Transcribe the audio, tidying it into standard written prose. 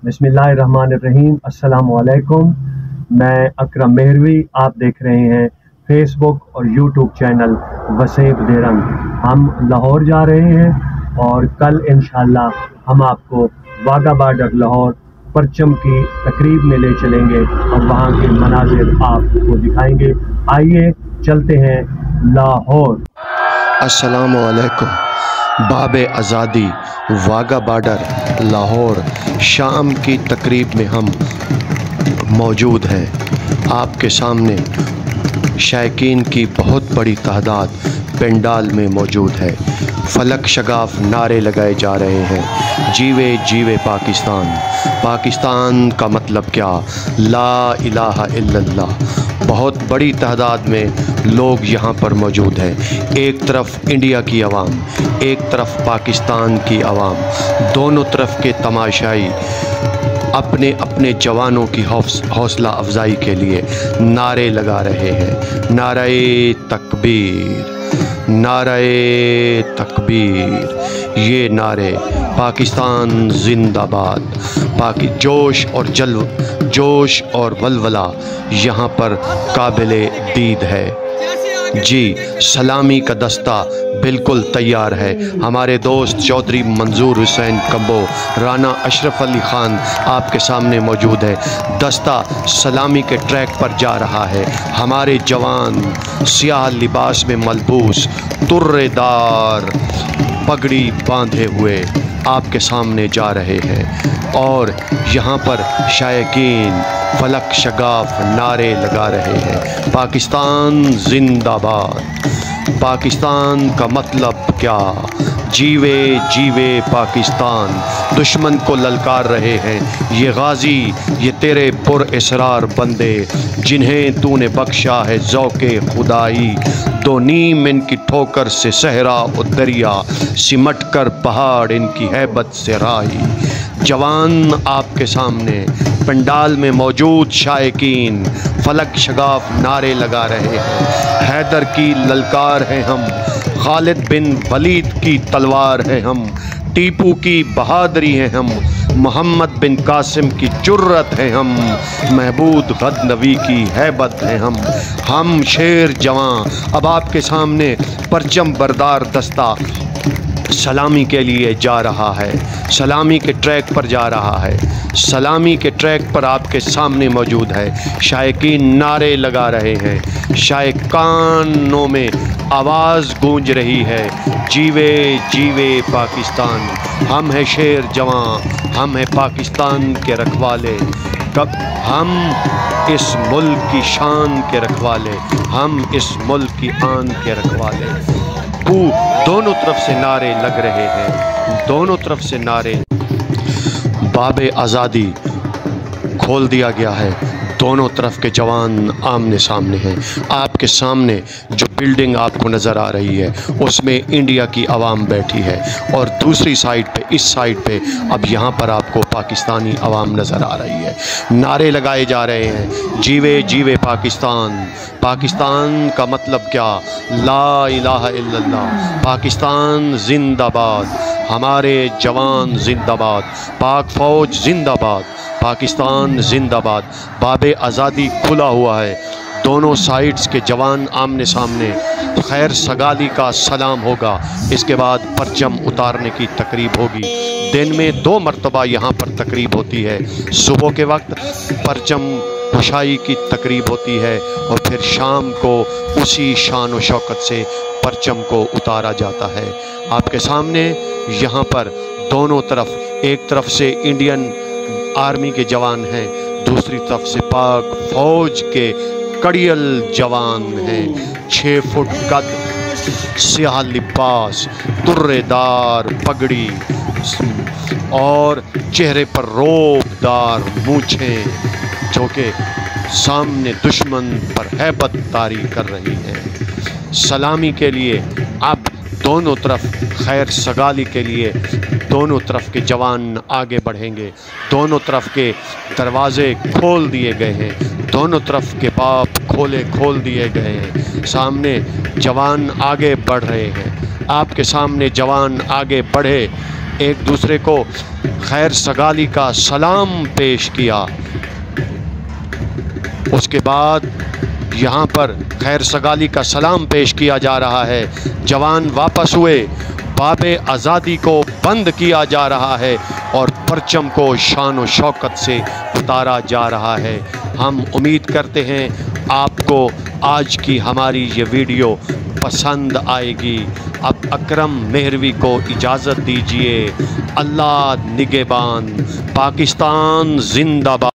बिस्मिल्लाहिर्रहमानिर्रहीम। अस्सलाम वालेकुम। मैं अकरम मेहरवी, आप देख रहे हैं फेसबुक और यूट्यूब चैनल वसीम देरंग। हम लाहौर जा रहे हैं और कल इंशाअल्लाह हम आपको वाघा बॉर्डर लाहौर परचम की तकरीब में ले चलेंगे और वहाँ के मनाजिर आपको दिखाएंगे। आइए चलते हैं लाहौर। अस्सलाम वालेकुम। बाबे आज़ादी वाघा बॉर्डर लाहौर शाम की तकरीब में हम मौजूद हैं। आपके सामने शायकीन की बहुत बड़ी तादाद पंडाल में मौजूद है। फलक शगाफ नारे लगाए जा रहे हैं, जीवे जीवे पाकिस्तान। पाकिस्तान का मतलब क्या? ला इलाहा इल्लल्लाह। बहुत बड़ी तादाद में लोग यहाँ पर मौजूद हैं। एक तरफ इंडिया की आवाम, एक तरफ पाकिस्तान की आवाम, दोनों तरफ के तमाशाई अपने अपने जवानों की हौसला अफजाई के लिए नारे लगा रहे हैं। नारे तकबीर, नारे तकबीर। ये नारे पाकिस्तान जिंदाबाद, जोश और वलवला यहाँ पर काबिले दीद है। जी, सलामी का दस्ता बिल्कुल तैयार है। हमारे दोस्त चौधरी मंजूर हुसैन कम्बो, राना अशरफ अली ख़ान आपके सामने मौजूद है। दस्ता सलामी के ट्रैक पर जा रहा है। हमारे जवान सियाह लिबास में मलबूस, तुर्रेदार पगड़ी बांधे हुए आपके सामने जा रहे हैं और यहाँ पर शायकीन फलक शगाफ नारे लगा रहे हैं। पाकिस्तान जिंदाबाद। पाकिस्तान का मतलब क्या? जीवे जीवे पाकिस्तान। दुश्मन को ललकार रहे हैं ये गाजी, ये तेरे पुर-इसरार बंदे, जिन्हें तूने बख्शा है ज़ौक़े खुदाई। दो नीम इनकी ठोकर से सहरा और दरिया, सिमट कर पहाड़ इनकी हैबत से राही। जवान आपके सामने पंडाल में मौजूद शायकीन फलक शगाफ नारे लगा रहे हैं। हैदर की ललकार हैं हम, खालिद बिन वलीद की तलवार है हम, टीपू की बहादुरी है हम, मोहम्मद बिन कासिम की जुर्रत है हम, महबूब गजनवी की हैबत है हम शेर जवां। अब आपके सामने परचम बरदार दस्ता सलामी के लिए जा रहा है, सलामी के ट्रैक पर जा रहा है। सलामी के ट्रैक पर आपके सामने मौजूद है। शायकीन नारे लगा रहे हैं, शायकानों में आवाज़ गूंज रही है, जीवे जीवे पाकिस्तान। हम हैं शेर जवां, हम हैं पाकिस्तान के रखवाले। कब हम इस मुल्क की शान के रखवाले, हम इस मुल्क की आन के रखवाले। दोनों तरफ से नारे लग रहे हैं, दोनों तरफ से नारे। बाबे आज़ादी खोल दिया गया है, दोनों तरफ के जवान आमने सामने हैं। आपके सामने जो बिल्डिंग आपको नज़र आ रही है उसमें इंडिया की आवाम बैठी है और दूसरी साइड पे, इस साइड पे अब यहाँ पर आपको पाकिस्तानी आवाम नज़र आ रही है। नारे लगाए जा रहे हैं, जीवे जीवे पाकिस्तान। पाकिस्तान का मतलब क्या? ला इलाहा इल्लल्लाह। पाकिस्तान जिंदाबाद। हमारे जवान जिंदाबाद। पाक फ़ौज जिंदाबाद। पाकिस्तान जिंदाबाद। बाबे आज़ादी खुला हुआ है, दोनों साइड्स के जवान आमने सामने। खैर सगाली का सलाम होगा, इसके बाद परचम उतारने की तकरीब होगी। दिन में 2 मरतबा यहाँ पर तकरीब होती है। सुबह के वक्त परचम कुशाई की तकरीब होती है और फिर शाम को उसी शान व शौकत से परचम को उतारा जाता है। आपके सामने यहाँ पर दोनों तरफ, एक तरफ से इंडियन आर्मी के जवान हैं, दूसरी तरफ से पाक फ़ौज के कड़ियल जवान हैं। 6 फुट कद, सियाह लिबास, तुर्रेदार पगड़ी और चेहरे पर रोबदार मूंछें, जो कि सामने दुश्मन पर हैबत तारी कर रही हैं। सलामी के लिए अब दोनों तरफ, खैर सगाली के लिए दोनों तरफ के जवान आगे बढ़ेंगे। दोनों तरफ के दरवाज़े खोल दिए गए हैं, दोनों तरफ के बाप खोल दिए गए हैं। सामने जवान आगे बढ़ रहे हैं। आपके सामने जवान आगे बढ़े, ایک دوسرے کو خیر سگالی کا سلام پیش کیا۔ اس کے بعد یہاں پر خیر سگالی کا سلام پیش کیا جا رہا ہے، جوان واپس ہوئے، باب آزادی کو بند کیا جا رہا ہے اور پرچم کو شان و شوکت سے اتارا جا رہا ہے۔ ہم امید کرتے ہیں آپ کو آج کی ہماری یہ ویڈیو پسند آئے گی۔ اب اکرم مہروی کو اجازت دیجیے۔ اللہ نگہبان، پاکستان زندہ باد۔